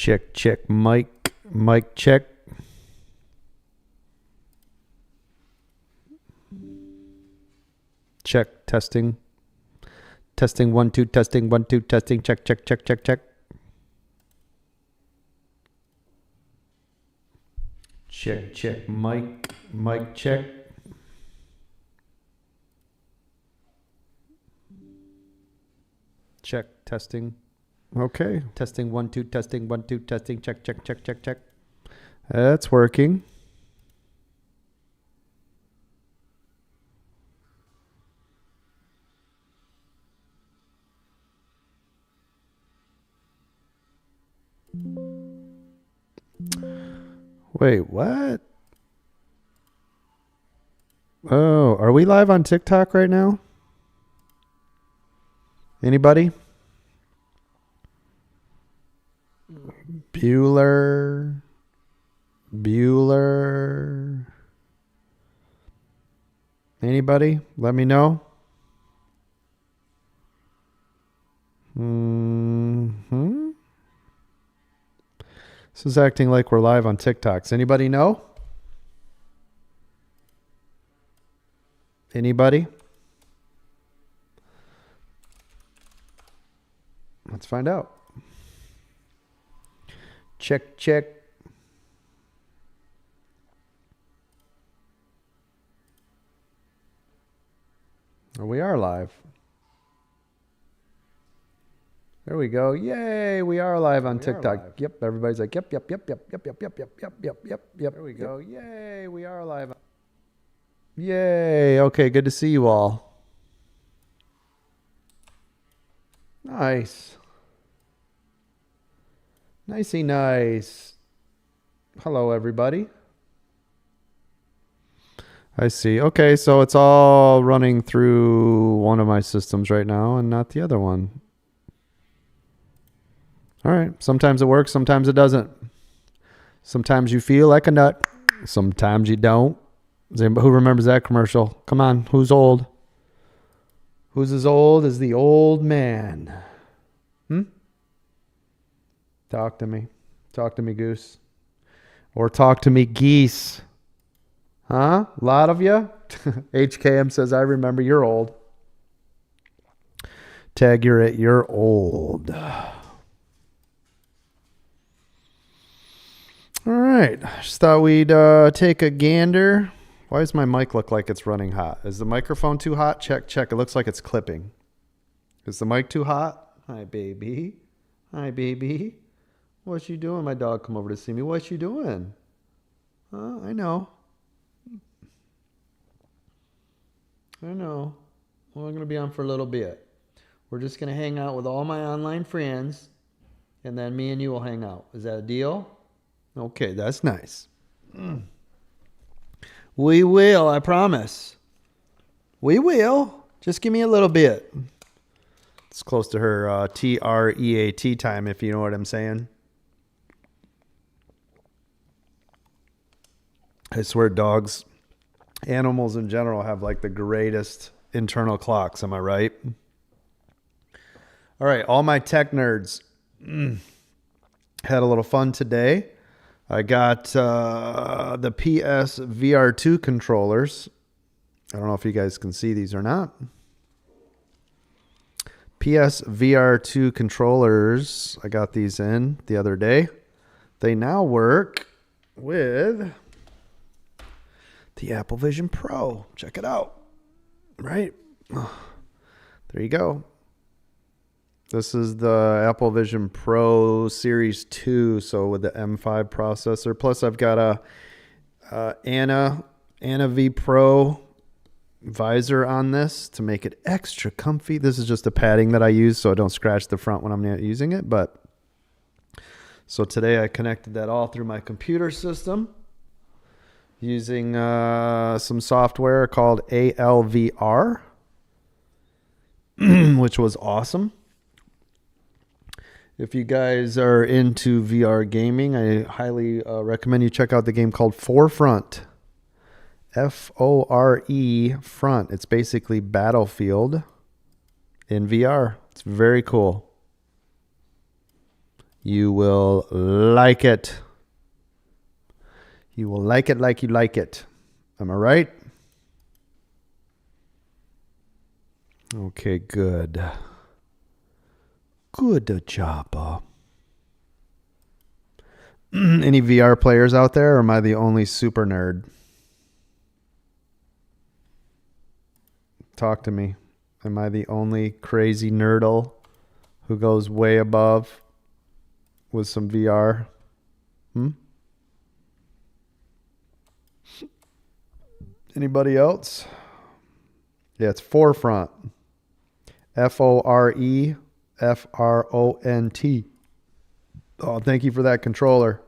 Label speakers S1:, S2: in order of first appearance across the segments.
S1: Check, check, mic, mic check. Check, testing. Testing, 1, 2, testing, 1, 2, testing, check, check, check, check, check. Check, check, mic, mic check. Check, testing. Okay. Testing, 1, 2, testing, 1, 2, testing, check, check, check, check, check. That's working. Wait, what? Oh, are we live on TikTok right now? Anybody? Bueller. Anybody? Let me know. This is acting like we're live on TikToks. Anybody know? Anybody? Let's find out. Check, check. Oh, we are live. There we go. Yay, we are live on TikTok. Yep, everybody's like, yep. There we go. Yay, we are live. Yay. Okay, good to see you all. Nice. Nicey nice. Hello, everybody. I see. Okay, so it's all running through one of my systems right now and not the other one. All right. Sometimes it works. Sometimes it doesn't. Sometimes you feel like a nut. Sometimes you don't. Who remembers that commercial? Come on. Who's old? Who's as old as the old man? Talk to me. Talk to me, goose. Or talk to me, geese. Huh? A lot of you? HKM says, I remember you're old. Tag, you're old. All right. Just thought we'd take a gander. Why does my mic look like it's running hot? Is the microphone too hot? Check, check. It looks like it's clipping. Is the mic too hot? Hi, baby. Hi, baby. What you doing? My dog come over to see me. What you doing? I know. Well, I'm going to be on for a little bit. We're just going to hang out with all my online friends, and then me and you will hang out. Is that a deal? Okay, that's nice. We will, I promise. We will. Just give me a little bit. It's close to her TREAT time, if you know what I'm saying. I swear dogs, animals in general have like the greatest internal clocks. Am I right? All right, all my tech nerds had a little fun today. I got the PS VR2 controllers. I don't know if you guys can see these or not. PS VR2 controllers. I got these in the other day. They now work with the Apple Vision Pro. Check it out. Right? There you go. This is the Apple Vision Pro Series 2, so with the M5 processor. Plus, I've got a Anna V Pro visor on this to make it extra comfy. This is just the padding that I use so I don't scratch the front when I'm not using it. But so today I connected that all through my computer system using some software called ALVR, which was awesome. If you guys are into VR gaming, I highly recommend you check out the game called Forefront. F-O-R-E Front. It's basically Battlefield in VR. It's very cool. You will like it. You will like it like you like it. Am I right? Okay, good. Good job. Any VR players out there, or am I the only super nerd? Talk to me. Am I the only crazy nerdle who goes way above with some VR? Anybody else? Yeah, it's Forefront. Forefront. Oh, thank you for that controller.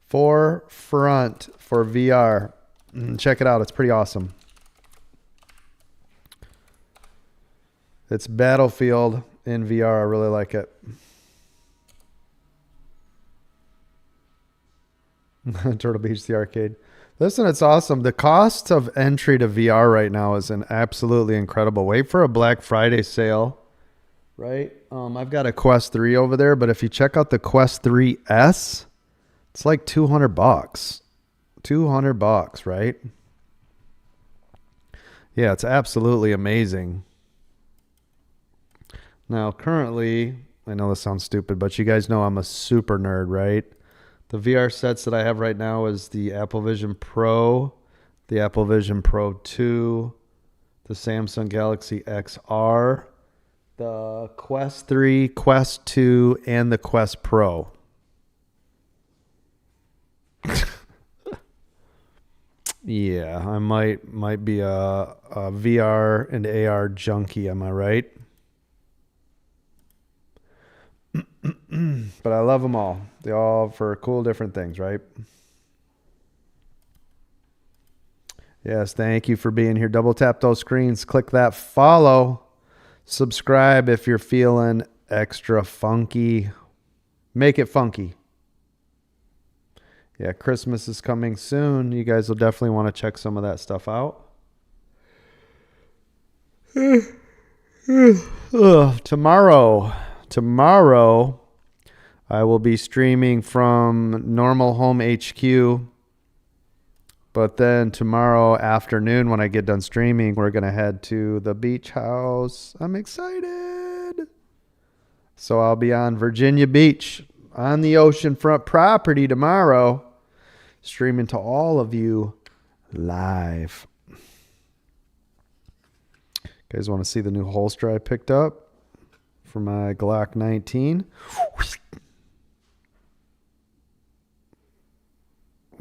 S1: Forefront for VR. Check it out. It's pretty awesome. It's Battlefield in VR. I really like it. Turtle Beach, the arcade. Listen, it's awesome. The cost of entry to VR right now is an absolutely incredible. Wait for a Black Friday sale, right? I've got a Quest 3 over there, but if you check out the Quest 3S, it's like $200. $200, right? Yeah, it's absolutely amazing. Now, currently, I know this sounds stupid, but you guys know I'm a super nerd, right? The VR sets that I have right now is the Apple Vision Pro, the Apple Vision Pro 2, the Samsung Galaxy XR, the Quest 3, Quest 2, and the Quest Pro. Yeah, I might be a VR and AR junkie, am I right? But I love them all. They all for cool different things, right? Yes, thank you for being here. Double tap those screens. Click that follow. Subscribe if you're feeling extra funky. Make it funky. Yeah, Christmas is coming soon. You guys will definitely want to check some of that stuff out. Tomorrow, I will be streaming from Normal Home HQ. But then tomorrow afternoon, when I get done streaming, we're going to head to the beach house. I'm excited. So I'll be on Virginia Beach on the oceanfront property tomorrow, streaming to all of you live. You guys want to see the new holster I picked up for my Glock 19?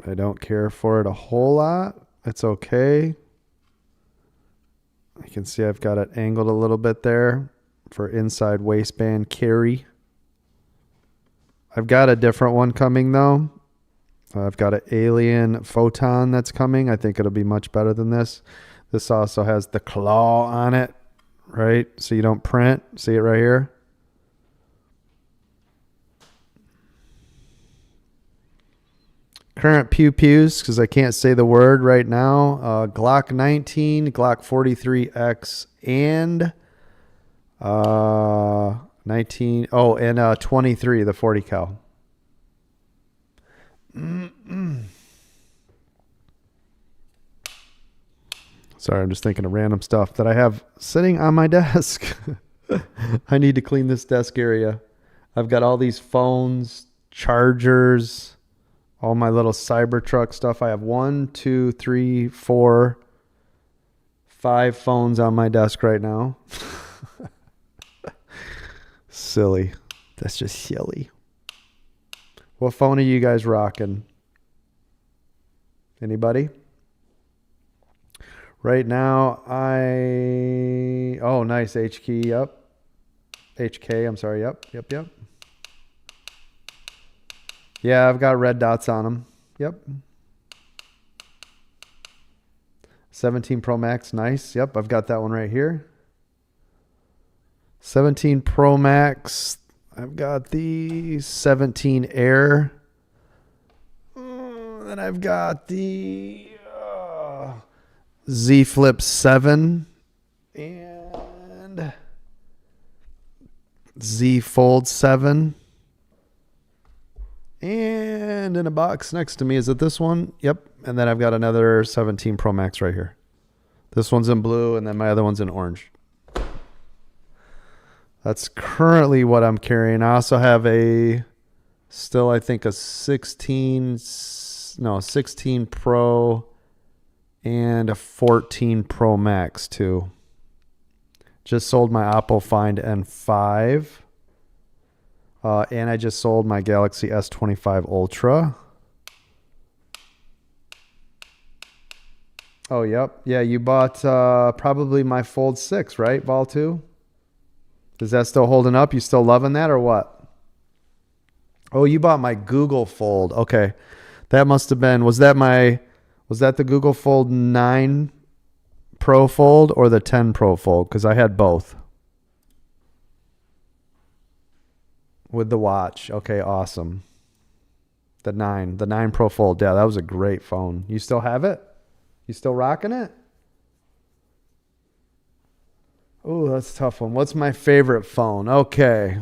S1: I don't care for it a whole lot. It's okay. You can see I've got it angled a little bit there for inside waistband carry. I've got a different one coming though. I've got an Alien Photon that's coming. I think it'll be much better than this. This also has the claw on it, right? So you don't print. See it right here? Current pew-pews, because I can't say the word right now. Glock 19, Glock 43X, and 19. Oh, and 23, the 40 cal. Sorry, I'm just thinking of random stuff that I have sitting on my desk. I need to clean this desk area. I've got all these phones, chargers, all my little Cybertruck stuff. I have 1, 2, 3, 4, 5 phones on my desk right now. Silly. That's just silly. What phone are you guys rocking? Anybody? Right now, oh, nice. HK, yep. HK, I'm sorry. Yep. Yeah, I've got red dots on them. Yep. 17 Pro Max, nice. Yep, I've got that one right here. 17 Pro Max. I've got the 17 Air. Then I've got the Z Flip 7 and Z Fold 7. And in a box next to me, is it this one? Yep. And then I've got another 17 Pro Max right here. This one's in blue, and then my other one's in orange. That's currently what I'm carrying. I also have still I think a 16 Pro and a 14 Pro Max too. Just sold my Oppo Find N5. And I just sold my Galaxy S25 Ultra. Oh, yep. Yeah, you bought probably my Fold 6, right, Vol 2? Is that still holding up? You still loving that or what? Oh, you bought my Google Fold. Okay. That must have been, was that the Google Fold 9 Pro Fold or the 10 Pro Fold? Because I had both. With the watch. Okay, awesome. The 9 Pro Fold. Yeah, that was a great phone. You still have it? You still rocking it? Oh, that's a tough one. What's my favorite phone? Okay.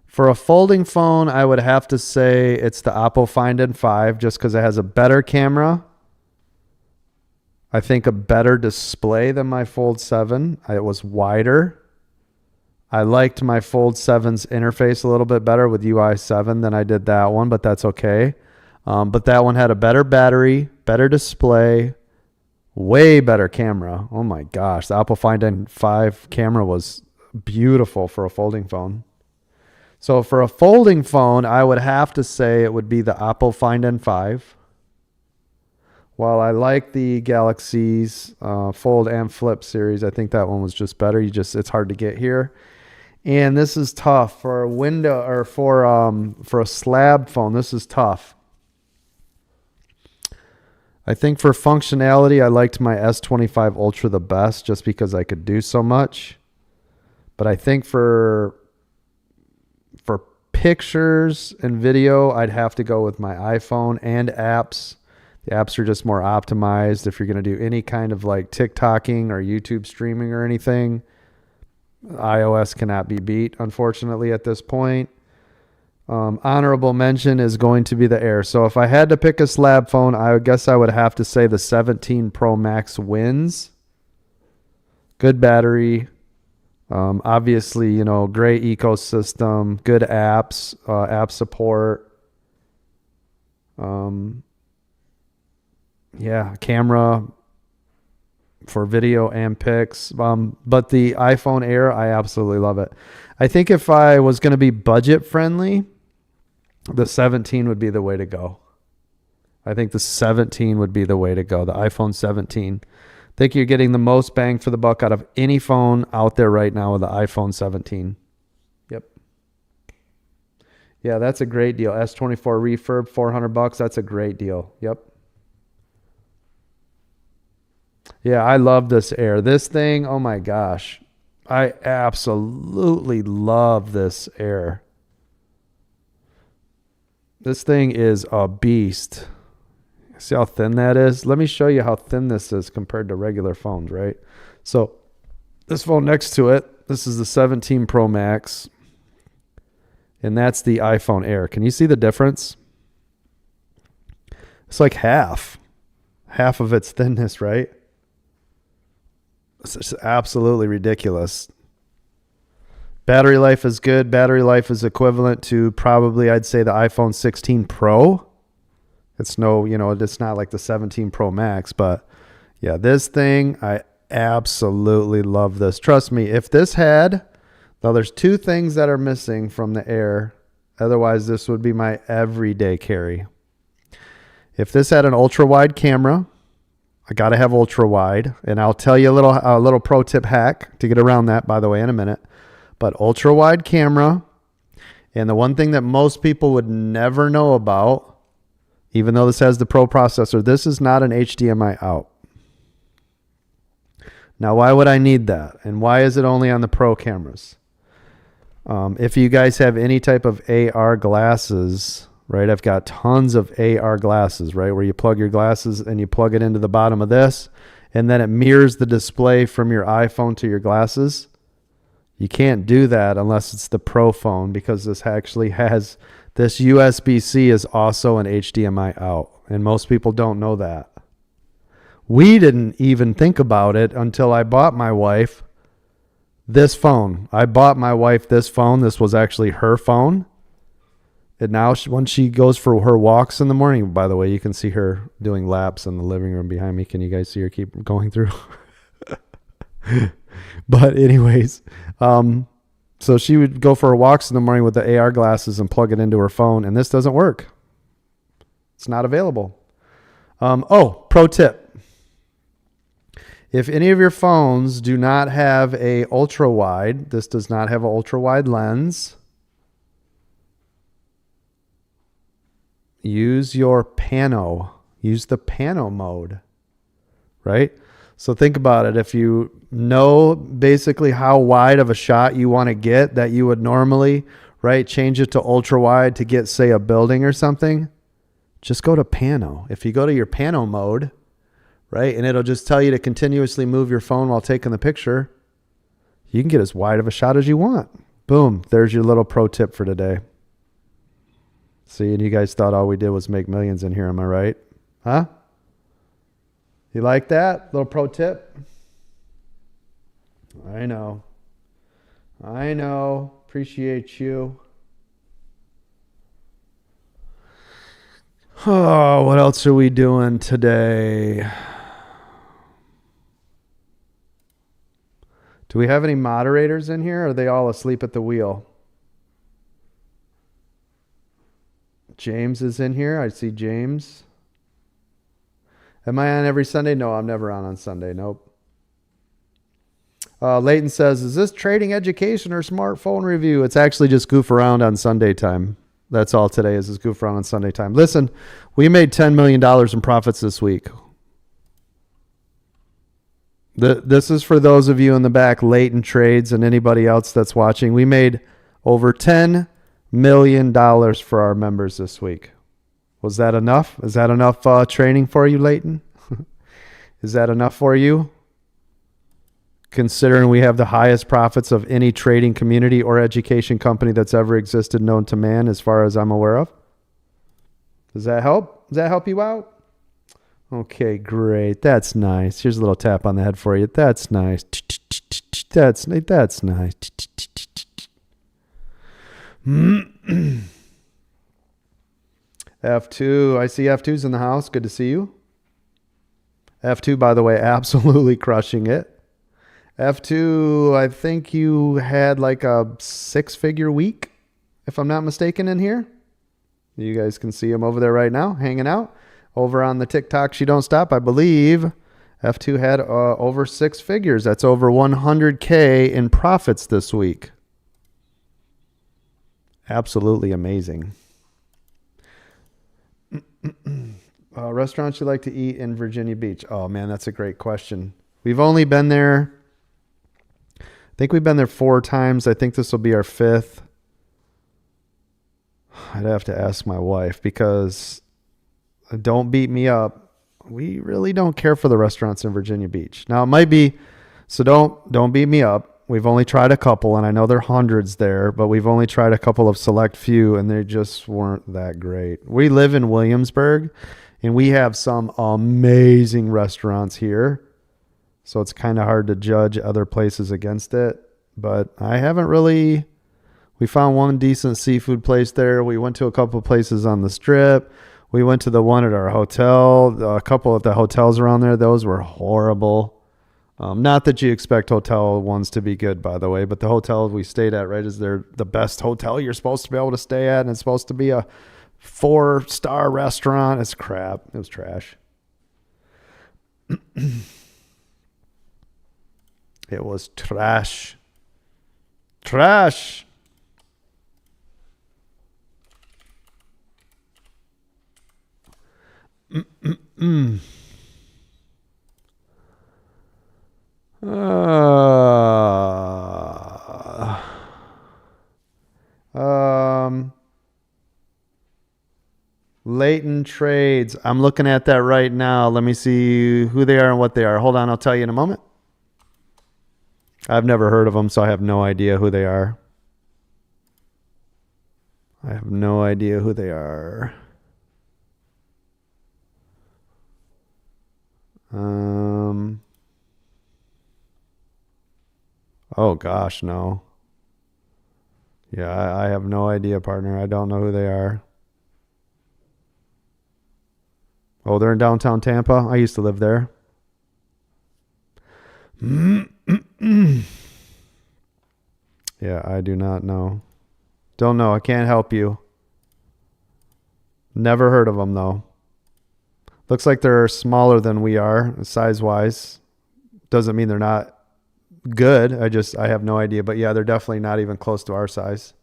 S1: For a folding phone, I would have to say it's the Oppo Find N5 just because it has a better camera. I think a better display than my Fold 7. It was wider. I liked my Fold 7's interface a little bit better with UI 7 than I did that one, but that's okay. But that one had a better battery, better display, way better camera. Oh my gosh, the Oppo Find N5 camera was beautiful for a folding phone. So for a folding phone, I would have to say it would be the Oppo Find N5. While I like the Galaxy's Fold and Flip series, I think that one was just better. It's hard to get here. And this is tough for a window or for a slab phone. This is tough. I think for functionality, I liked my S25 Ultra the best just because I could do so much. But I think for pictures and video, I'd have to go with my iPhone and apps. The apps are just more optimized. If you're going to do any kind of like TikToking or YouTube streaming or anything, iOS cannot be beat, unfortunately, at this point. Honorable mention is going to be the Air. So if I had to pick a slab phone, I guess I would have to say the 17 Pro Max wins. Good battery. Obviously, great ecosystem, good apps, app support. Camera for video and pics. But the iPhone Air, I absolutely love it. I think if I was going to be budget friendly, the 17 would be the way to go. I think the 17 would be the way to go. The iPhone 17. I think you're getting the most bang for the buck out of any phone out there right now with the iPhone 17. Yep. Yeah, that's a great deal. S24 refurb, $400. That's a great deal. Yep. Yeah, I love this Air. This thing, oh my gosh. I absolutely love this Air. This thing is a beast. See how thin that is? Let me show you how thin this is compared to regular phones, right? So this phone next to it, this is the 17 Pro Max. And that's the iPhone Air. Can you see the difference? It's like half of its thinness, right? It's just absolutely ridiculous. Battery life is good. Battery life is equivalent to probably, I'd say, the iPhone 16 Pro. It's it's not like the 17 Pro Max, but yeah, this thing, I absolutely love this. Trust me, if this had, now there's two things that are missing from the Air. Otherwise, this would be my everyday carry. If this had an ultra wide camera, I got to have ultra wide, and I'll tell you a little pro tip hack to get around that, by the way, in a minute. But ultra wide camera, and the one thing that most people would never know about, even though this has the Pro processor, this is not an HDMI out. Now, why would I need that? And why is it only on the Pro cameras? If you guys have any type of AR glasses, right? I've got tons of AR glasses, right? Where you plug your glasses and you plug it into the bottom of this, and then it mirrors the display from your iPhone to your glasses. You can't do that unless it's the Pro phone, because this actually has This USB-C is also an HDMI out, and most people don't know that. We didn't even think about it until I bought my wife this phone. I bought my wife this phone. This was actually her phone. And now when she goes for her walks in the morning, by the way, you can see her doing laps in the living room behind me. Can you guys see her keep going through? But anyways, so she would go for her walks in the morning with the AR glasses and plug it into her phone, and this doesn't work. It's not available. Pro tip. If any of your phones do not have a ultra wide, this does not have an ultra wide lens, use your pano. Use the pano mode, right? So think about it. If you know basically how wide of a shot you want to get that you would normally, right, change it to ultra wide to get, say, a building or something, just go to pano. If you go to your pano mode, right, and it'll just tell you to continuously move your phone while taking the picture, you can get as wide of a shot as you want. Boom. There's your little pro tip for today. See, and you guys thought all we did was make millions in here. Am I right? Huh? You like that? Little pro tip? I know. Appreciate you. Oh, what else are we doing today? Do we have any moderators in here? Or are they all asleep at the wheel? James is in here. I see James. Am I on every Sunday? No, I'm never on Sunday. Nope. Leighton says, is this trading education or smartphone review? It's actually just goof around on Sunday time. That's all today is goof around on Sunday time. Listen, we made $10 million in profits this week. This is for those of you in the back, Leighton Trades, and anybody else that's watching. We made over $10 million for our members this week. Was that enough? Is that enough training for you, Leighton? Is that enough for you? Considering we have the highest profits of any trading community or education company that's ever existed known to man, as far as I'm aware of. Does that help? Does that help you out? Okay, great. That's nice. Here's a little tap on the head for you. That's nice. That's nice. F2. I see F2's in the house. Good to see you. F2, by the way, absolutely crushing it. F2, I think you had like a 6-figure week, if I'm not mistaken, in here. You guys can see him over there right now, hanging out. Over on the TikTok, She Don't Stop, I believe F2 had over 6 figures. That's over 100K in profits this week. Absolutely amazing. Restaurants you like to eat in Virginia Beach? Oh, man, that's a great question. We've only been there, I think we've been there 4 times. I think this will be our 5th. I'd have to ask my wife because, don't beat me up, we really don't care for the restaurants in Virginia Beach. Now, it might be, so don't beat me up. We've only tried a couple, and I know there are hundreds there, but we've only tried a couple of select few, and they just weren't that great. We live in Williamsburg, and we have some amazing restaurants here, so it's kind of hard to judge other places against it. But I haven't really... We found one decent seafood place there. We went to a couple of places on the Strip. We went to the one at our hotel. A couple of the hotels around there, those were horrible. Not that you expect hotel ones to be good, by the way, but the hotel we stayed at, right, is the best hotel you're supposed to be able to stay at, and it's supposed to be a 4-star restaurant. It's crap. It was trash. It was trash. Trash. Leighton Trades. I'm looking at that right now. Let me see who they are and what they are. Hold on, I'll tell you in a moment. I've never heard of them, so I have no idea who they are. I have no idea who they are. Oh gosh, no. Yeah, I have no idea, partner. I don't know who they are. Oh, they're in downtown Tampa. I used to live there. Yeah, I do not know. Don't know. I can't help you. Never heard of them though. Looks like they're smaller than we are size wise. Doesn't mean they're not good. I have no idea. But yeah, they're definitely not even close to our size.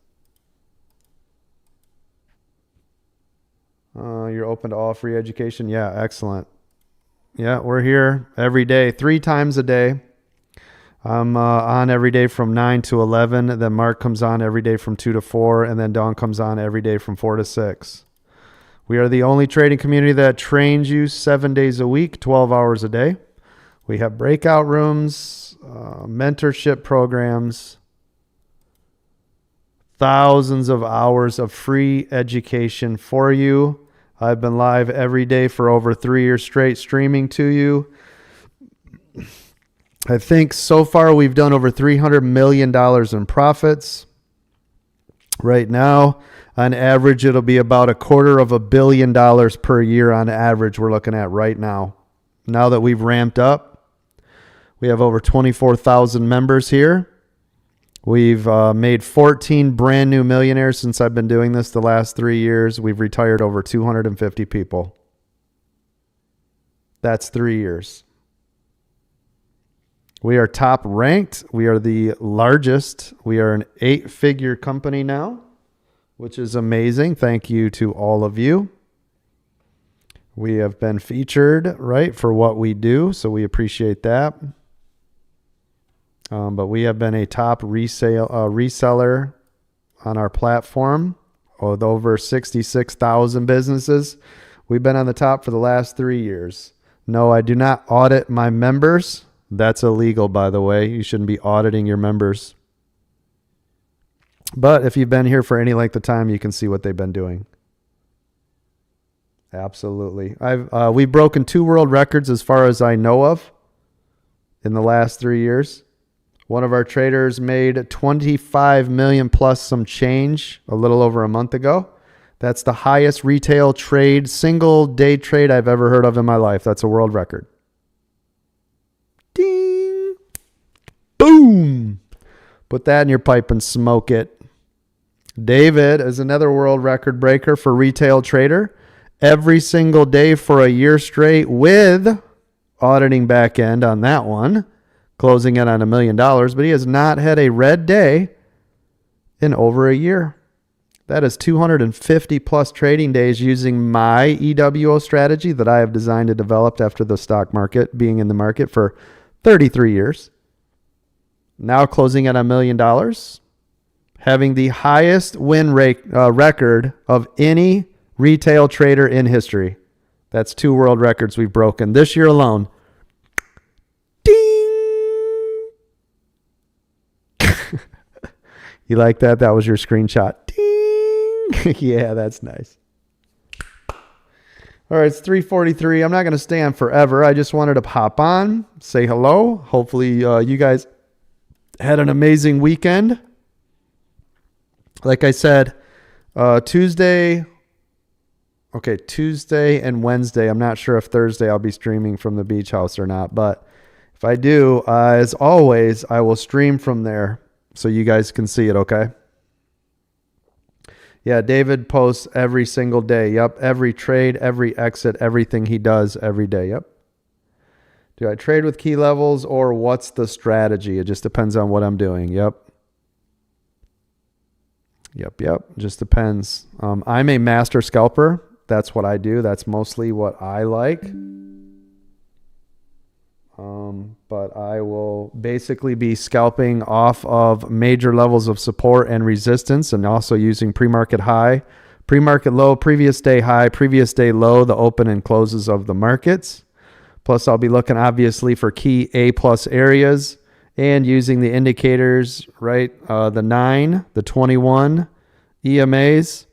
S1: You're open to all free education. Yeah, excellent. Yeah, we're here every day, 3 times a day. I'm on every day from 9 to 11. Then Mark comes on every day from 2 to 4. And then Dawn comes on every day from 4 to 6. We are the only trading community that trains you 7 days a week, 12 hours a day. We have breakout rooms, mentorship programs, thousands of hours of free education for you. I've been live every day for over 3 years straight streaming to you. I think so far we've done over $300 million in profits. Right now, on average, it'll be about $250 million per year on average we're looking at right now. Now that we've ramped up, we have over 24,000 members here. We've made 14 brand new millionaires since I've been doing this the last 3 years. We've retired over 250 people. That's 3 years. We are top ranked. We are the largest. We are an 8-figure company now, which is amazing. Thank you to all of you. We have been featured, right, for what we do, so we appreciate that. But we have been a top reseller on our platform with over 66,000 businesses. We've been on the top for the last 3 years. No, I do not audit my members. That's illegal, by the way. You shouldn't be auditing your members. But if you've been here for any length of time, you can see what they've been doing. Absolutely. We've broken 2 world records as far as I know of in the last 3 years. One of our traders made 25 million plus some change a little over a month ago. That's the highest retail trade, single day trade I've ever heard of in my life. That's a world record. Ding. Boom. Put that in your pipe and smoke it. David is another world record breaker for retail trader. Every single day for a year straight with auditing back end on that one, closing in on $1 million, but he has not had a red day in over a year. That is 250 plus trading days using my EWO strategy that I have designed and developed after the stock market, being in the market for 33 years. Now closing at $1 million, having the highest win rate record of any retail trader in history. That's 2 world records we've broken this year alone. Ding! You like that? That was your screenshot. Ding! Yeah, that's nice. All right, it's 3:43. I'm not going to stay on forever. I just wanted to pop on, say hello. Hopefully you guys had an amazing weekend. Like I said, Tuesday and Wednesday. I'm not sure if Thursday I'll be streaming from the beach house or not, but if I do, as always, I will stream from there so you guys can see it, okay? Yeah, David posts every single day. Yep, every trade, every exit, everything he does every day. Yep. Do I trade with key levels or what's the strategy? It just depends on what I'm doing. Yep. Just depends. I'm a master scalper. That's what I do. That's mostly what I like. But I will basically be scalping off of major levels of support and resistance and also using pre-market high, pre-market low, previous day high, previous day low, the open and closes of the markets. Plus, I'll be looking obviously for key A plus areas and using the indicators, right? The 9, the 21 EMAs,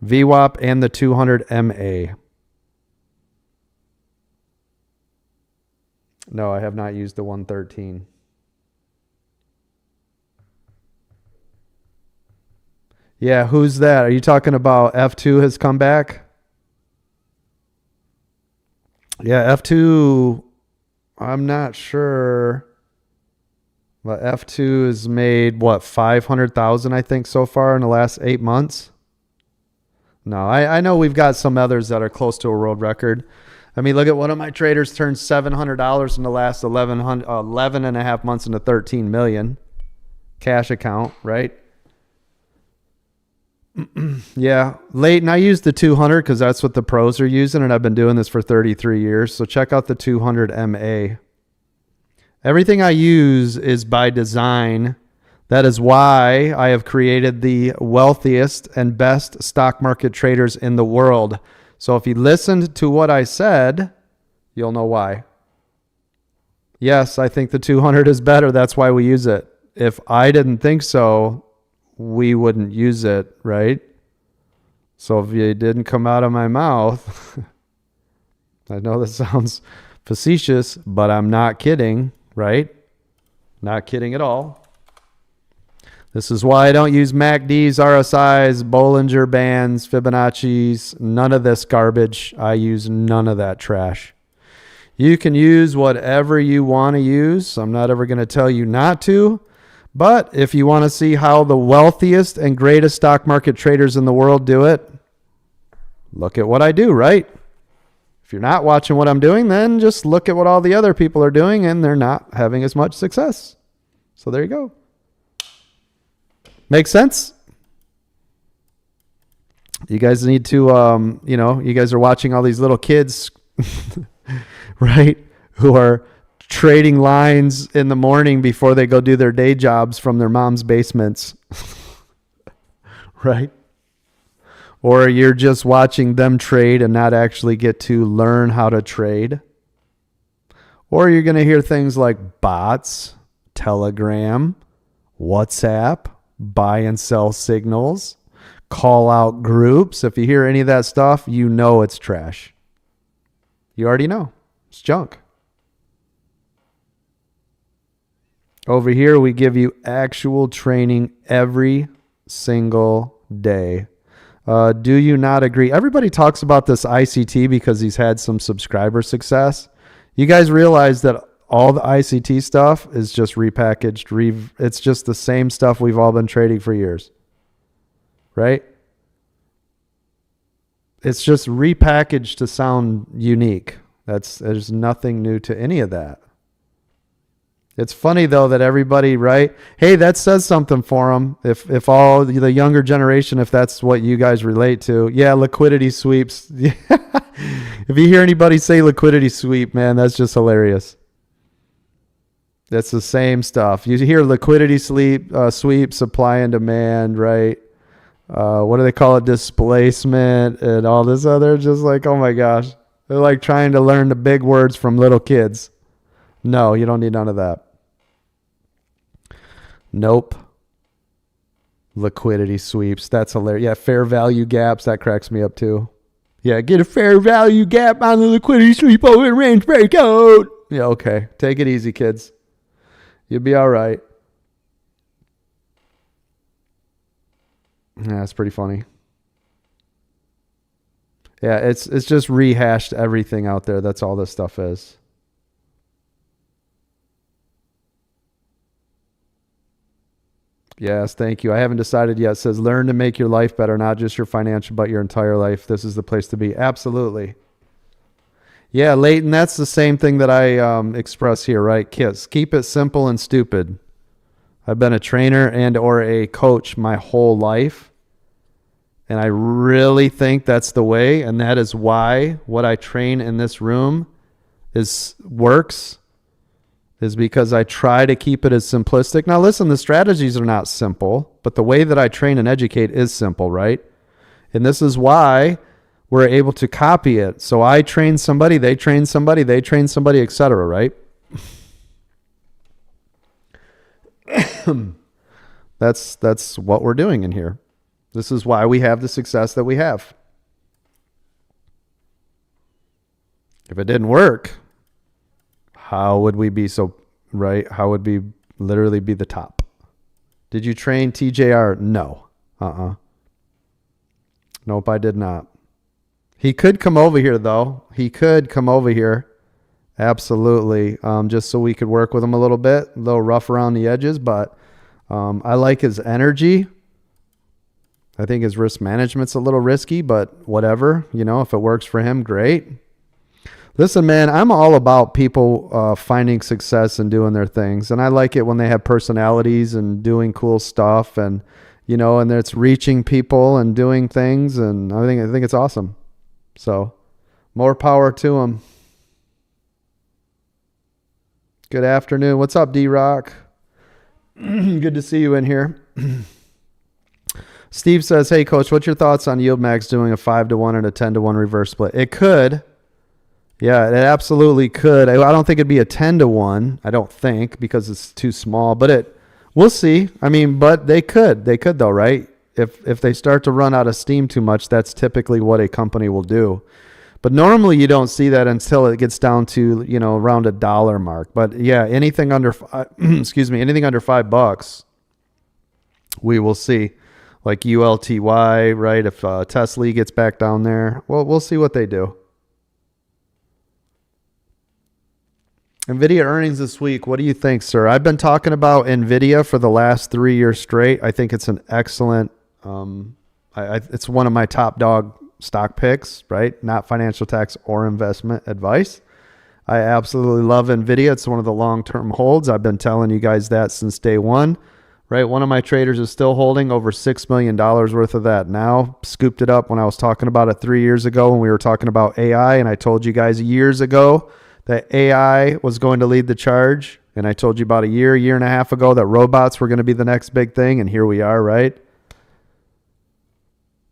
S1: VWAP and the 200 MA. No, I have not used the 113. Yeah, who's that? Are you talking about F2 has come back? Yeah, F2, I'm not sure. But F2 has made, what, 500,000, I think, so far in the last 8 months? No, I know we've got some others that are close to a world record. I mean, look at one of my traders turned $700 in the last 11 and a half months into 13 million cash account, right? Yeah, Leighton, I use the 200 because that's what the pros are using, and I've been doing this for 33 years. So check out the 200 MA. Everything I use is by design. That is why I have created the wealthiest and best stock market traders in the world. So if you listened to what I said, you'll know why. Yes, I think the 200 is better. That's why we use it. If I didn't think so, we wouldn't use it, right? So if it didn't come out of my mouth, I know this sounds facetious, but I'm not kidding, right? Not kidding at all. This is why I don't use MACDs, RSIs, Bollinger Bands, Fibonacci's, none of this garbage. I use none of that trash. You can use whatever you want to use. I'm not ever going to tell you not to. But if you want to see how the wealthiest and greatest stock market traders in the world do it, look at what I do, right? If you're not watching what I'm doing, then just look at what all the other people are doing, and they're not having as much success. So there you go. Make sense? You guys need to, you guys are watching all these little kids, right, who are trading lines in the morning before they go do their day jobs from their mom's basements, right? Or you're just watching them trade and not actually get to learn how to trade. Or you're going to hear things like bots, Telegram, WhatsApp, buy and sell signals, call out groups. If you hear any of that stuff, you know it's trash. You already know. It's junk. Over here, we give you actual training every single day. Do you not agree? Everybody talks about this ICT because he's had some subscriber success. You guys realize that all the ICT stuff is just repackaged. It's just the same stuff we've all been trading for years, right? It's just repackaged to sound unique. There's nothing new to any of that. It's funny, though, that everybody, right? Hey, that says something for them. If all the younger generation, if that's what you guys relate to. Yeah, liquidity sweeps. If you hear anybody say liquidity sweep, man, that's just hilarious. That's the same stuff. You hear liquidity sweep, supply and demand, right? What do they call it? Displacement and all this other. Just like, oh my gosh. They're like trying to learn the big words from little kids. No, you don't need none of that. Nope. Liquidity sweeps. That's hilarious. Yeah, fair value gaps. That cracks me up too. Yeah, get a fair value gap on the liquidity sweep over range breakout. Yeah, okay. Take it easy, kids. You'll be all right. Yeah, that's pretty funny. Yeah, it's just rehashed everything out there. That's all this stuff is. Yes, thank you. I haven't decided yet. It says learn to make your life better, not just your financial, but your entire life. This is the place to be. Absolutely. Yeah, Leighton, that's the same thing that I express here, right? Kids, keep it simple and stupid. I've been a trainer and or a coach my whole life, and I really think that's the way, and that is why what I train in this room works. Is because I try to keep it as simplistic. Now listen, the strategies are not simple, but the way that I train and educate is simple, right? And this is why we're able to copy it. So I train somebody, they train somebody, they train somebody, etc., right? That's what we're doing in here. This is why we have the success that we have. If it didn't work, how would we be so right? How would we literally be the top? Did you train TJR? No. Nope, I did not. He could come over here, though. He could come over here. Absolutely. Just so we could work with him a little bit. A little rough around the edges, but I like his energy. I think his risk management's a little risky, but whatever. If it works for him, great. Listen, man, I'm all about people finding success and doing their things. And I like it when they have personalities and doing cool stuff and, and it's reaching people and doing things. And I think it's awesome. So more power to them. Good afternoon. What's up, D-Rock? Good to see you in here. Steve says, hey, Coach, what's your thoughts on YieldMax doing a 5-to-1 and a 10-to-1 reverse split? It could. Yeah, it absolutely could. I don't think it'd be a 10-to-1. I don't think, because it's too small. But we'll see. I mean, but they could. They could, though, right? If they start to run out of steam too much, that's typically what a company will do. But normally you don't see that until it gets down to, around $1 mark. But yeah, anything under anything under $5, we will see. Like ULTY, right? If Tesla gets back down there, well, we'll see what they do. NVIDIA earnings this week. What do you think, sir? I've been talking about NVIDIA for the last 3 years straight. I think it's an excellent, it's one of my top dog stock picks, right? Not financial tax or investment advice. I absolutely love NVIDIA. It's one of the long-term holds. I've been telling you guys that since day one, right? One of my traders is still holding over $6 million worth of that now. Scooped it up when I was talking about it 3 years ago when we were talking about AI, and I told you guys years ago that AI was going to lead the charge. And I told you about a year and a half ago that robots were going to be the next big thing. And here we are, right?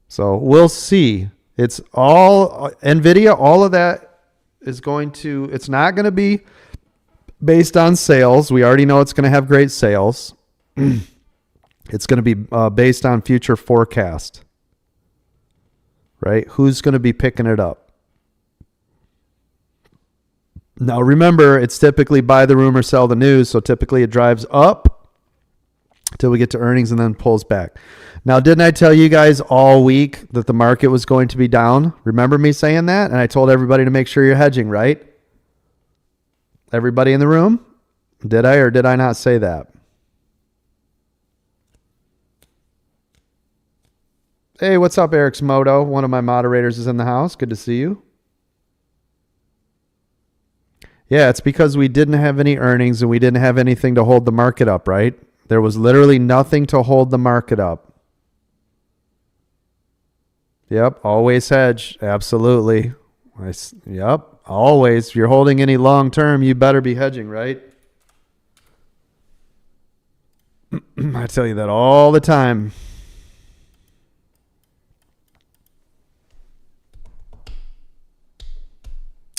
S1: So we'll see. It's all NVIDIA. All of that is it's not going to be based on sales. We already know it's going to have great sales. It's going to be based on future forecast, right? Who's going to be picking it up? Now, remember, it's typically buy the rumor, sell the news. So typically it drives up till we get to earnings and then pulls back. Now, didn't I tell you guys all week that the market was going to be down? Remember me saying that? And I told everybody to make sure you're hedging, right? Everybody in the room? Did I or did I not say that? Hey, what's up, Eric's Moto? One of my moderators is in the house. Good to see you. Yeah, it's because we didn't have any earnings and we didn't have anything to hold the market up, right? There was literally nothing to hold the market up. Yep, always hedge. Absolutely. Yep, always. If you're holding any long term, you better be hedging, right? I tell you that all the time.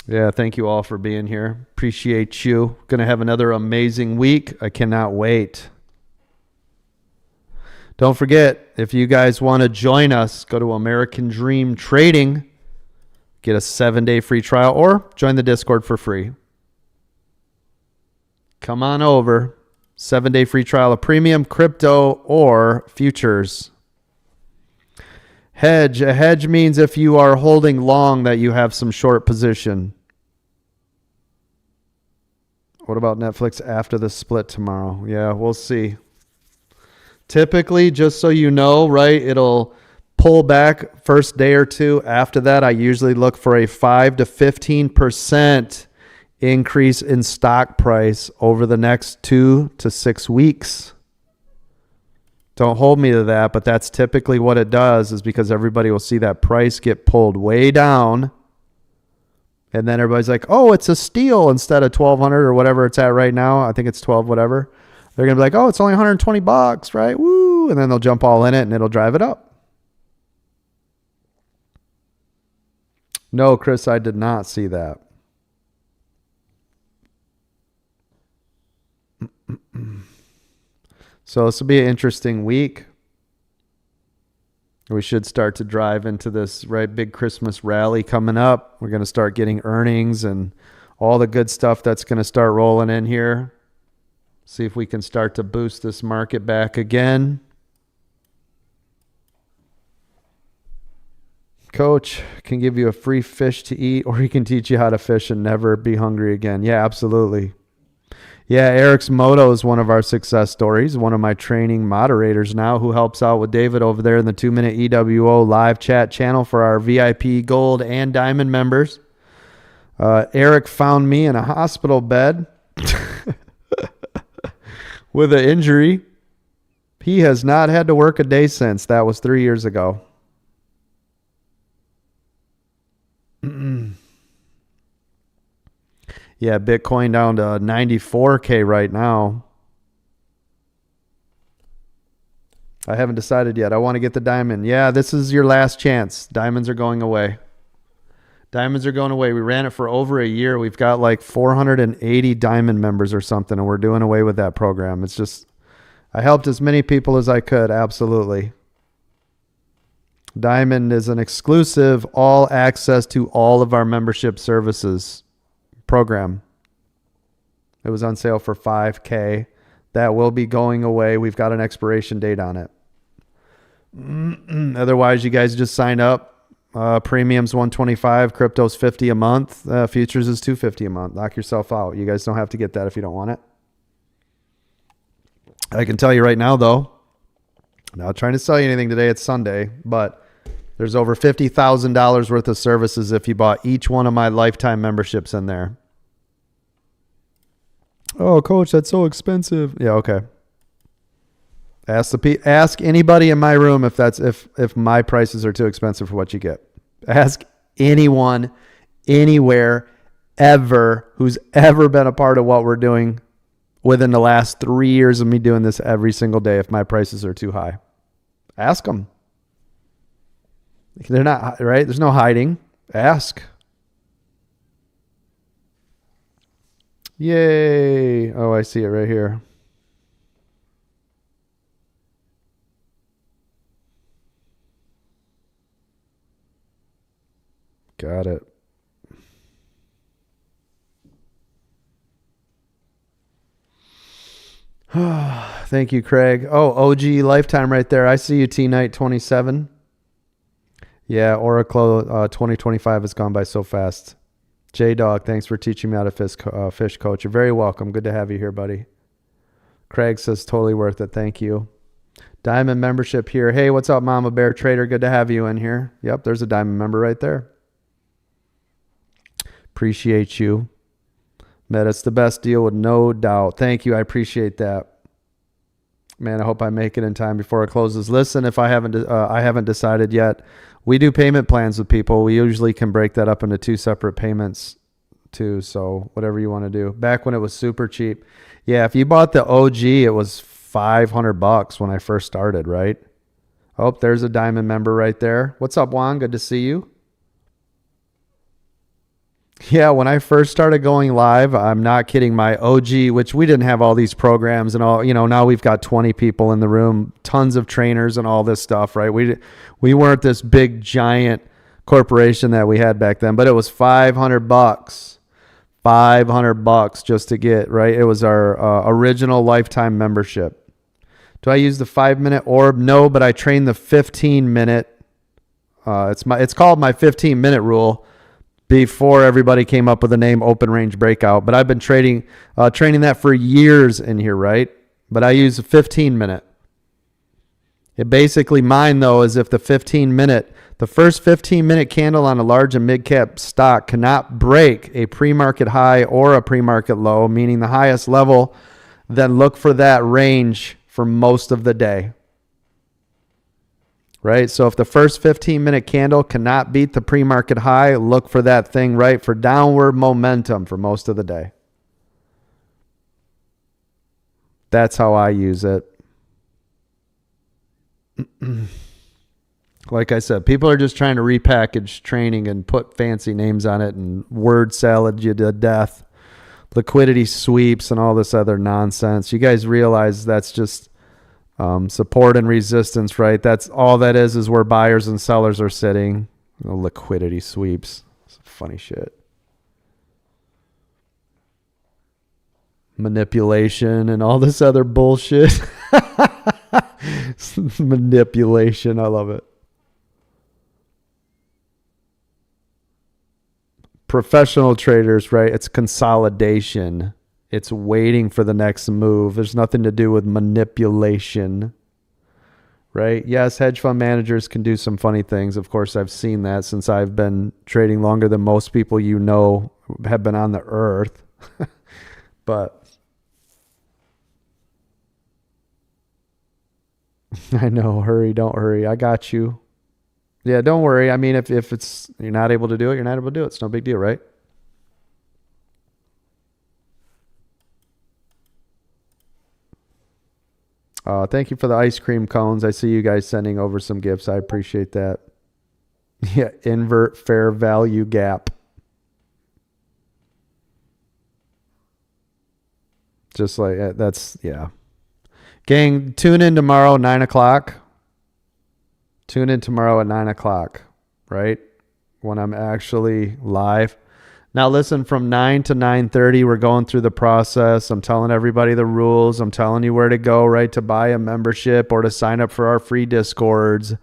S1: Yeah, thank you all for being here. Appreciate you. Going to have another amazing week. I cannot wait. Don't forget, if you guys want to join us, go to American Dream Trading, get a 7-day free trial, or join the Discord for free. Come on over. 7-day free trial of premium, crypto, or futures. Hedge. A hedge means if you are holding long that you have some short position. What about Netflix after the split tomorrow? Yeah, we'll see. Typically, just so you know, right, it'll pull back first day or two. After that, I usually look for a 5 to 15% increase in stock price over the next 2 to 6 weeks. Don't hold me to that, but that's typically what it does, is because everybody will see that price get pulled way down. And then everybody's like, oh, it's a steal instead of 1,200 or whatever it's at right now. I think it's 12, whatever. They're going to be like, oh, it's only $120, right? Woo. And then they'll jump all in it and it'll drive it up. No, Chris, I did not see that. So this will be an interesting week. We should start to drive into this big Christmas rally coming up. We're going to start getting earnings and all the good stuff that's going to start rolling in here. See if we can start to boost this market back again. Coach can give you a free fish to eat, or he can teach you how to fish and never be hungry again. Yeah, absolutely. Yeah, Eric's Moto is one of our success stories, one of my training moderators now who helps out with David over there in the 2-Minute EWO live chat channel for our VIP Gold and Diamond members. Eric found me in a hospital bed with an injury. He has not had to work a day since. That was 3 years ago. Yeah, Bitcoin down to 94K right now. I haven't decided yet. I want to get the diamond. Yeah, this is your last chance. Diamonds are going away. Diamonds are going away. We ran it for over a year. We've got like 480 diamond members or something, and we're doing away with that program. It's just, I helped as many people as I could. Absolutely. Diamond is an exclusive all access to all of our membership services program. It was on sale for $5K. That will be going away. We've got an expiration date on it. Otherwise, you guys just sign up. Premium's $125, crypto's $50 a month. Futures is $250 a month. Knock yourself out. You guys don't have to get that if you don't want it. I can tell you right now, though, not trying to sell you anything today. It's Sunday, but there's over $50,000 worth of services if you bought each one of my lifetime memberships in there. Oh, coach, that's so expensive. Yeah, okay. Ask anybody in my room if my prices are too expensive for what you get. Ask anyone, anywhere, ever, who's ever been a part of what we're doing within the last 3 years of me doing this every single day if my prices are too high. Ask them. They're not, right? There's no hiding. Ask. Yay. Oh, I see it right here. Got it. Thank you, Craig. Oh, OG lifetime right there. I see you, T-Night 27. Yeah, Oracle 2025 has gone by so fast. J-Dog, thanks for teaching me how to fish, coach. You're very welcome. Good to have you here, buddy. Craig says totally worth it. Thank you. Diamond membership here. Hey, what's up, Mama Bear Trader? Good to have you in here. Yep, there's a diamond member right there. Appreciate you. Matt, it's the best deal with no doubt. Thank you. I appreciate that. Man, I hope I make it in time before it closes. Listen, if I haven't decided yet, we do payment plans with people. We usually can break that up into 2 separate payments too. So whatever you want to do. Back when it was super cheap. Yeah, if you bought the OG, it was $500 when I first started, right? Oh, there's a diamond member right there. What's up, Juan? Good to see you. Yeah, when I first started going live, I'm not kidding, my OG, which we didn't have all these programs and all, now we've got 20 people in the room, tons of trainers and all this stuff, right? We weren't this big giant corporation that we had back then, but it was $500. $500 just to get, right? It was our original lifetime membership. Do I use the 5-minute orb? No, but I train the 15-minute. It's called my 15-minute rule. Before everybody came up with the name Open Range Breakout. But I've been training that for years in here, right? But I use a 15-minute. It basically, mine though, is if the first 15-minute candle on a large and mid-cap stock cannot break a pre-market high or a pre-market low, meaning the highest level, then look for that range for most of the day. Right? So if the first 15-minute candle cannot beat the pre-market high, look for that thing, right, for downward momentum for most of the day. That's how I use it. Like I said, people are just trying to repackage training and put fancy names on it and word salad you to death. Liquidity sweeps and all this other nonsense. You guys realize that's just Support and resistance, right? That's all that is where buyers and sellers are sitting. Liquidity sweeps. It's funny shit. Manipulation and all this other bullshit. Manipulation. I love it. Professional traders, right? It's consolidation. It's waiting for the next move. There's nothing to do with manipulation, right? Yes, hedge fund managers can do some funny things. Of course, I've seen that since I've been trading longer than most people have been on the earth. But I know, don't hurry. I got you. Yeah, don't worry. I mean, if it's you're not able to do it, you're not able to do it. It's no big deal, right? Thank you for the ice cream cones. I see you guys sending over some gifts. I appreciate that. Yeah, invert fair value gap. Just like that's, yeah. Gang, tune in tomorrow, 9 o'clock. Tune in tomorrow at 9 o'clock, right? When I'm actually live. Now listen, from 9 to 9:30, we're going through the process. I'm telling everybody the rules. I'm telling you where to go, right, to buy a membership or to sign up for our free Discords.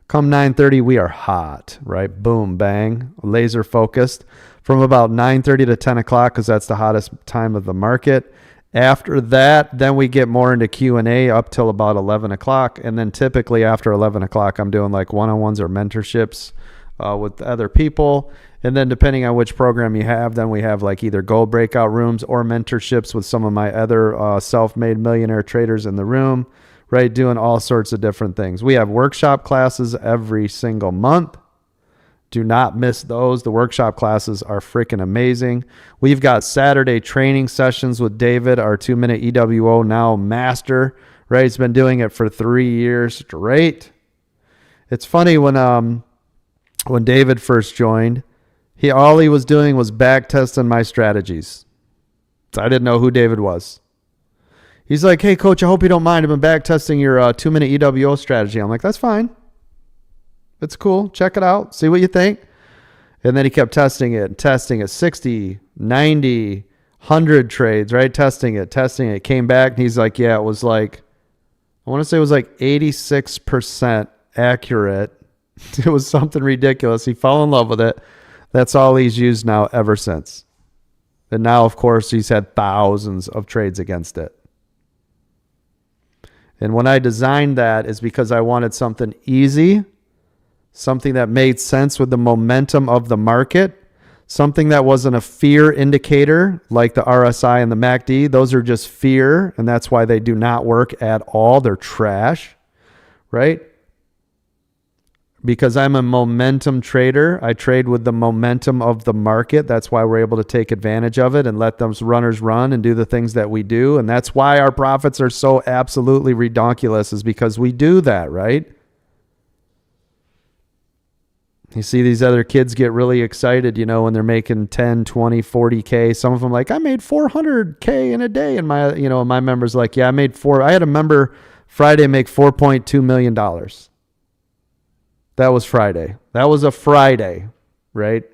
S1: Come 9:30, we are hot, right? Boom, bang, laser focused. From about 9:30 to 10 o'clock, because that's the hottest time of the market. After that, then we get more into Q&A up till about 11 o'clock. And then typically after 11 o'clock, I'm doing like one-on-ones or mentorships with other people. And then depending on which program you have, then we have like either gold breakout rooms or mentorships with some of my other self-made millionaire traders in the room, right? Doing all sorts of different things. We have workshop classes every single month. Do not miss those. The workshop classes are freaking amazing. We've got Saturday training sessions with David, our 2-minute EWO now master, right? He's been doing it for 3 years straight. It's funny when David first joined, all he was doing was back testing my strategies. So I didn't know who David was. He's like, "Hey coach, I hope you don't mind. I've been back testing your 2-minute EWO strategy." I'm like, "That's fine. It's cool. Check it out. See what you think." And then he kept testing it, 60, 90, 100 trades, right? Testing it. Came back and he's like, "Yeah, it was like, I want to say it was like 86% accurate." It was something ridiculous. He fell in love with it. That's all he's used now ever since. And now, of course, he's had thousands of trades against it. And when I designed that is because I wanted something easy, something that made sense with the momentum of the market, something that wasn't a fear indicator like the RSI and the MACD. Those are just fear, and that's why they do not work at all. They're trash, right? Because I'm a momentum trader. I trade with the momentum of the market. That's why we're able to take advantage of it and let those runners run and do the things that we do. And that's why our profits are so absolutely redonkulous, is because we do that, right? You see these other kids get really excited, when they're making 10, 20, 40K. Some of them like, "I made 400K in a day." And my member's like, "Yeah, I had a member Friday make $4.2 million. That was Friday. That was a Friday, right?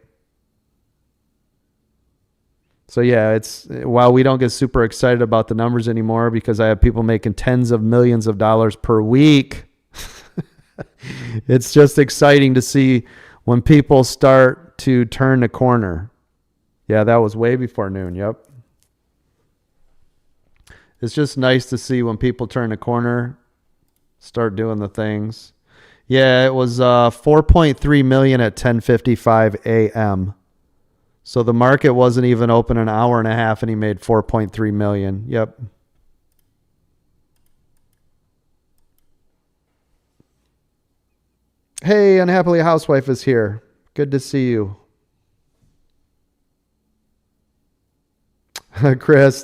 S1: So yeah, while we don't get super excited about the numbers anymore because I have people making tens of millions of dollars per week, it's just exciting to see when people start to turn the corner. Yeah, that was way before noon. Yep. It's just nice to see when people turn the corner, start doing the things. Yeah, it was 4.3 million at 10:55 a.m. So the market wasn't even open an hour and a half and he made 4.3 million. Yep. Hey, Unhappily Housewife is here. Good to see you. Chris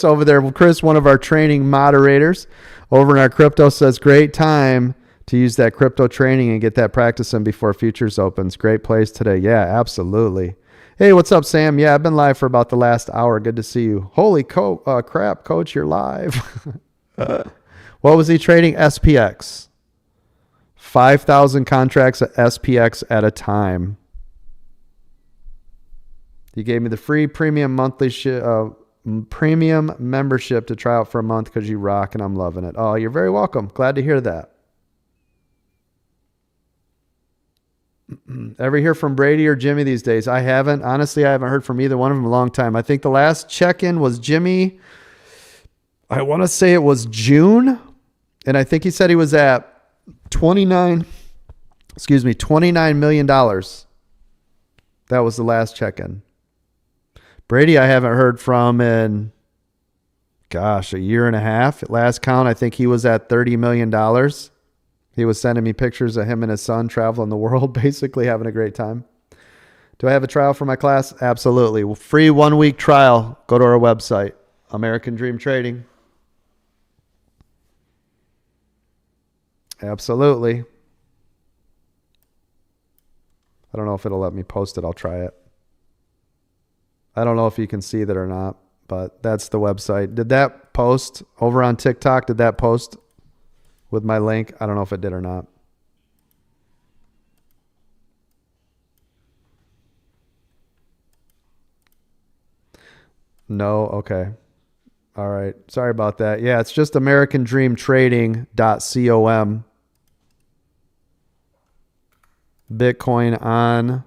S1: over there. Chris, one of our training moderators over in our crypto, says great time to use that crypto training and get that practice in before futures opens. Great place today. Yeah, absolutely. Hey, what's up, Sam? Yeah, I've been live for about the last hour. Good to see you. Holy crap, coach, you're live. Well, What was he trading? SPX. 5,000 contracts at SPX at a time. He gave me the free premium monthly premium membership to try out for a month because you rock and I'm loving it. Oh, you're very welcome. Glad to hear that. Ever hear from Brady or Jimmy these days? I haven't. Honestly, I haven't heard from either one of them in a long time. I think the last check-in was Jimmy. I want to say it was June. And I think he said he was at $29 million. That was the last check-in. Brady, I haven't heard from in, a year and a half. At last count, I think he was at $30 million. He was sending me pictures of him and his son traveling the world, basically having a great time. Do I have a trial for my class? Absolutely. Free 1 week trial. Go to our website, American Dream Trading. Absolutely. I don't know if it'll let me post it. I'll try it. I don't know if you can see that or not, but that's the website. Did that post over on TikTok? Did that post with my link? I don't know if it did or not. No? Okay. All right. Sorry about that. Yeah, it's just americandreamtrading.com. Bitcoin on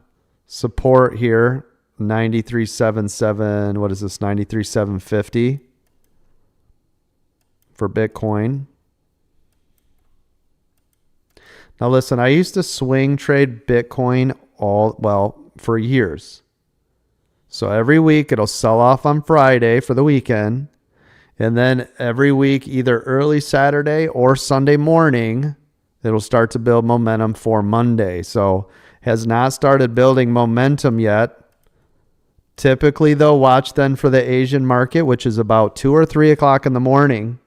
S1: support here. 93.77. What is this? 93.750 for Bitcoin. Now listen, I used to swing trade Bitcoin for years. So every week it'll sell off on Friday for the weekend. And then every week, either early Saturday or Sunday morning, it'll start to build momentum for Monday. So has not started building momentum yet. Typically, though, watch then for the Asian market, which is about 2 or 3 o'clock in the morning.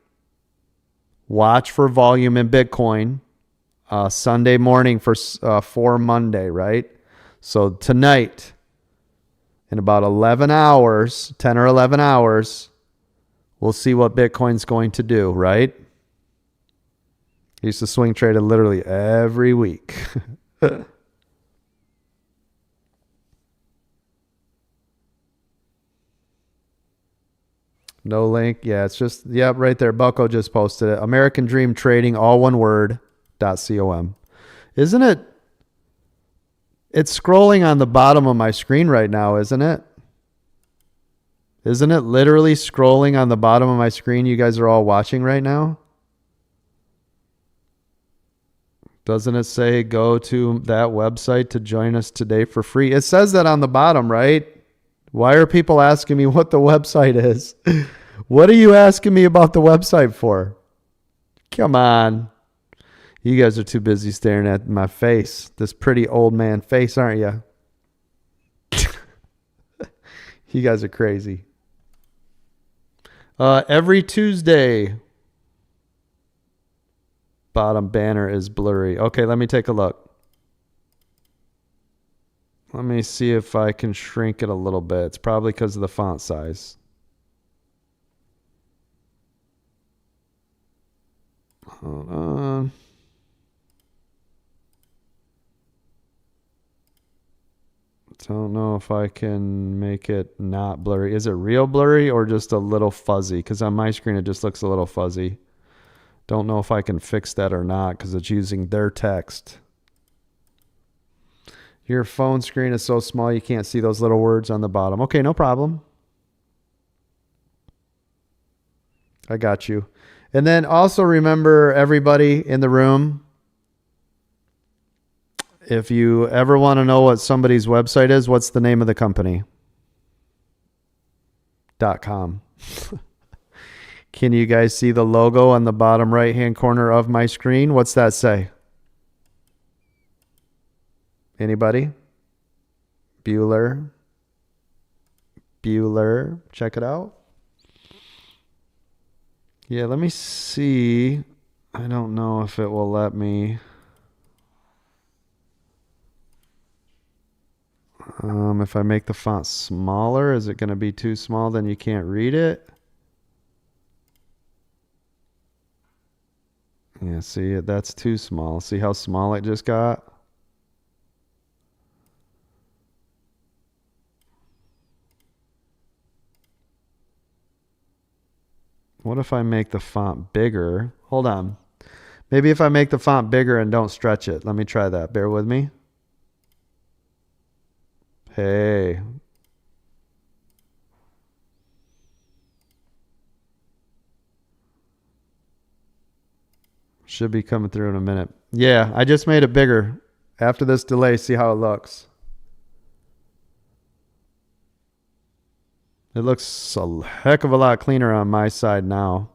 S1: Watch for volume in Bitcoin. Sunday morning for Monday, right? So tonight, in about 11 hours, 10 or 11 hours, we'll see what Bitcoin's going to do, right? I used to swing trade it literally every week. No link. Yeah, it's just, right there. Bucko just posted it. American Dream Trading, all one word, .com. Isn't it? It's scrolling on the bottom of my screen right now, isn't it? Isn't it literally scrolling on the bottom of my screen you guys are all watching right now? Doesn't it say go to that website to join us today for free? It says that on the bottom, right? Why are people asking me what the website is? What are you asking me about the website for? Come on. You guys are too busy staring at my face. This pretty old man face, aren't you? You guys are crazy. Every Tuesday. Bottom banner is blurry. Okay, let me take a look. Let me see if I can shrink it a little bit. It's probably because of the font size. Hold on. Don't know if I can make it not blurry. Is it real blurry or just a little fuzzy? Because on my screen it just looks a little fuzzy. Don't know if I can fix that or not because it's using their text. Your phone screen is so small you can't see those little words on the bottom. Okay, no problem. I got you. And then also remember, everybody in the room, if you ever want to know what somebody's website is, what's the name of the company? .com. Can you guys see the logo on the bottom right-hand corner of my screen? What's that say? Anybody? Bueller. Check it out. Yeah, let me see. I don't know if it will let me. If I make the font smaller, is it going to be too small? Then you can't read it. Yeah, see, that's too small. See how small it just got? What if I make the font bigger? Hold on. Maybe if I make the font bigger and don't stretch it. Let me try that. Bear with me. Hey. Should be coming through in a minute. Yeah, I just made it bigger. After this delay, see how it looks. It looks a heck of a lot cleaner on my side now.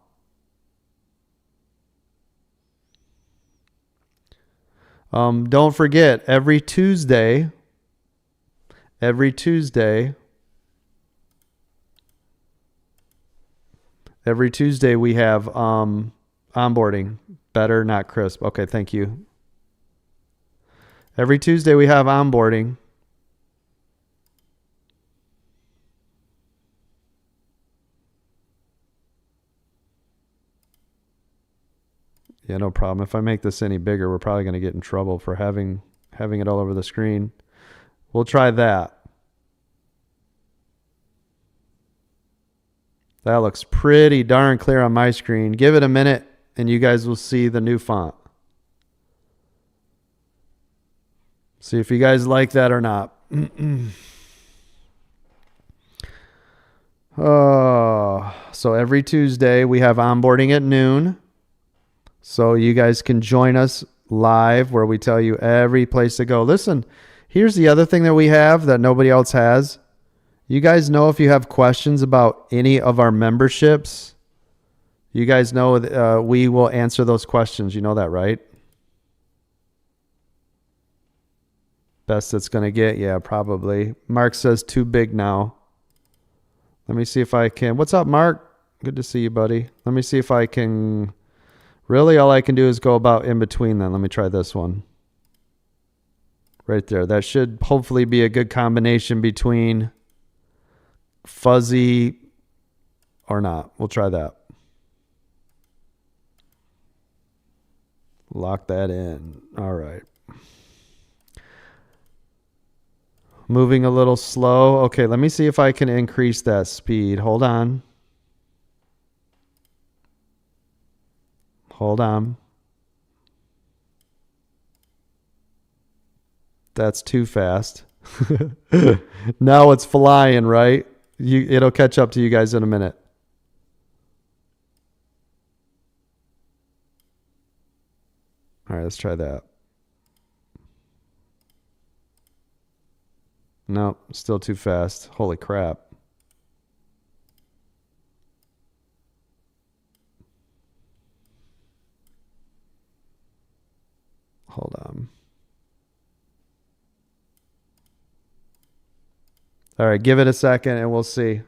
S1: Don't forget, every Tuesday, every Tuesday we have onboarding. Better, not crisp. Okay, thank you. Every Tuesday we have onboarding. Yeah, no problem. If I make this any bigger, we're probably going to get in trouble for having it all over the screen. We'll try that. That looks pretty darn clear on my screen. Give it a minute and you guys will see the new font. See if you guys like that or not. So every Tuesday we have onboarding at noon. So you guys can join us live where we tell you every place to go. Listen, here's the other thing that we have that nobody else has. You guys know if you have questions about any of our memberships, you guys know we will answer those questions. You know that, right? Best it's going to get. Yeah, probably. Mark says too big now. Let me see if I can. What's up, Mark? Good to see you, buddy. Let me see if I can. Really, all I can do is go about in between then. Let me try this one. Right there. That should hopefully be a good combination between fuzzy or not. We'll try that. Lock that in. All right. Moving a little slow. Okay, let me see if I can increase that speed. Hold on. Hold on. That's too fast. Now it's flying, right? It'll catch up to you guys in a minute. All right, let's try that. No, still too fast. Holy crap. Hold on. All right, give it a second and we'll see.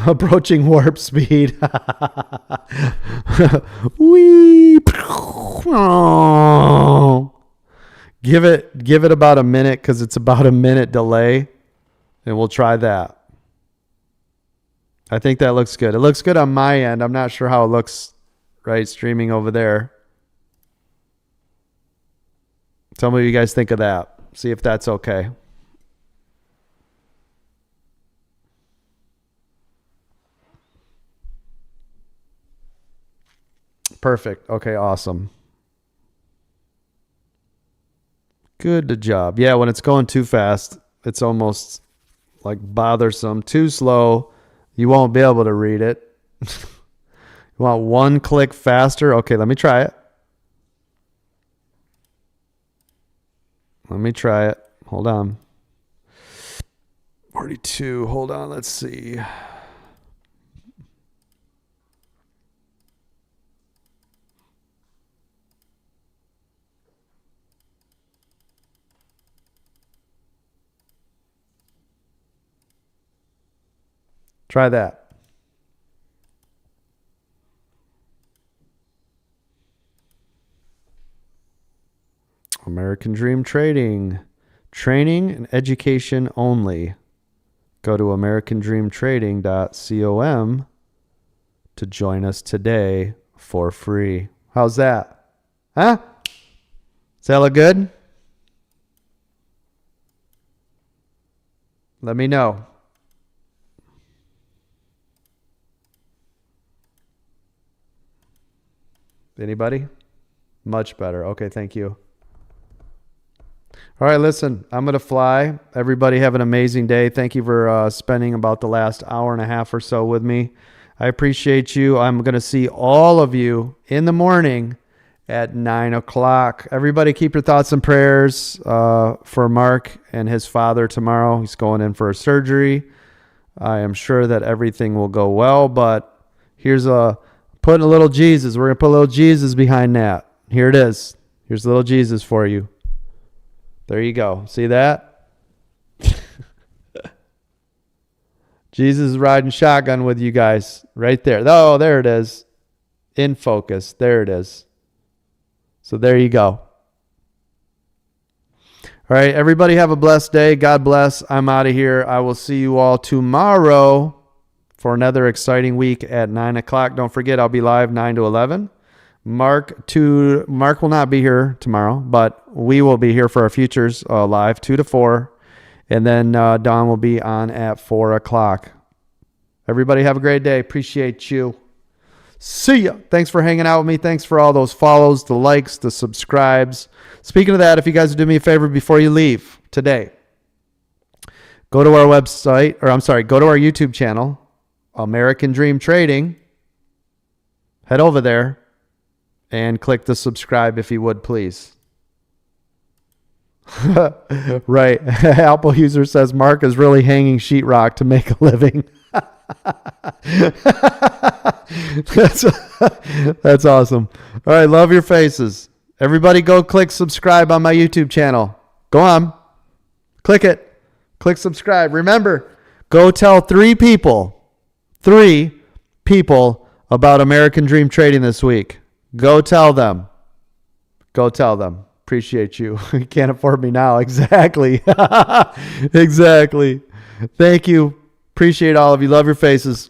S1: Approaching warp speed. Wee. Give it about a minute because it's about a minute delay, and we'll try that. I think that looks good. It looks good on my end. I'm not sure how it looks right streaming over there. Tell me what you guys think of that. See if that's okay. Perfect. Okay, awesome. Good job. Yeah, when it's going too fast, it's almost like bothersome. Too slow, you won't be able to read it. You want one click faster? Okay, let me try it. Let me try it. Hold on. 42. Hold on. Let's see. Try that. American Dream Trading. Training and education only. Go to americandreamtrading.com to join us today for free. How's that? Huh? Does that look good? Let me know. Anybody? Much better. Okay, thank you. All right, listen, I'm going to fly. Everybody have an amazing day. Thank you for spending about the last hour and a half or so with me. I appreciate you. I'm going to see all of you in the morning at 9 o'clock. Everybody keep your thoughts and prayers for Mark and his father tomorrow. He's going in for a surgery. I am sure that everything will go well, but here's putting a little Jesus. We're going to put a little Jesus behind that. Here it is. Here's a little Jesus for you. There you go. See that? Jesus is riding shotgun with you guys right there. Oh, there it is. In focus. There it is. So there you go. All right, everybody have a blessed day. God bless. I'm out of here. I will see you all tomorrow for another exciting week at 9 o'clock. Don't forget, I'll be live 9 to 11. Mark will not be here tomorrow, but we will be here for our futures live 2 to 4. And then Dawn will be on at 4 o'clock. Everybody have a great day. Appreciate you. See ya. Thanks for hanging out with me. Thanks for all those follows, the likes, the subscribes. Speaking of that, if you guys would do me a favor before you leave today, go to our website, go to our YouTube channel, American Dream Trading. Head over there and click the subscribe if you would, please. Right. Apple user says Mark is really hanging sheetrock to make a living. That's awesome. All right, love your faces. Everybody go click subscribe on my YouTube channel. Go on. Click it. Click subscribe. Remember, go tell 3 people about American Dream Trading this week. Go tell them. Go tell them. Appreciate you. You can't afford me now. Exactly. Exactly. Thank you. Appreciate all of you. Love your faces.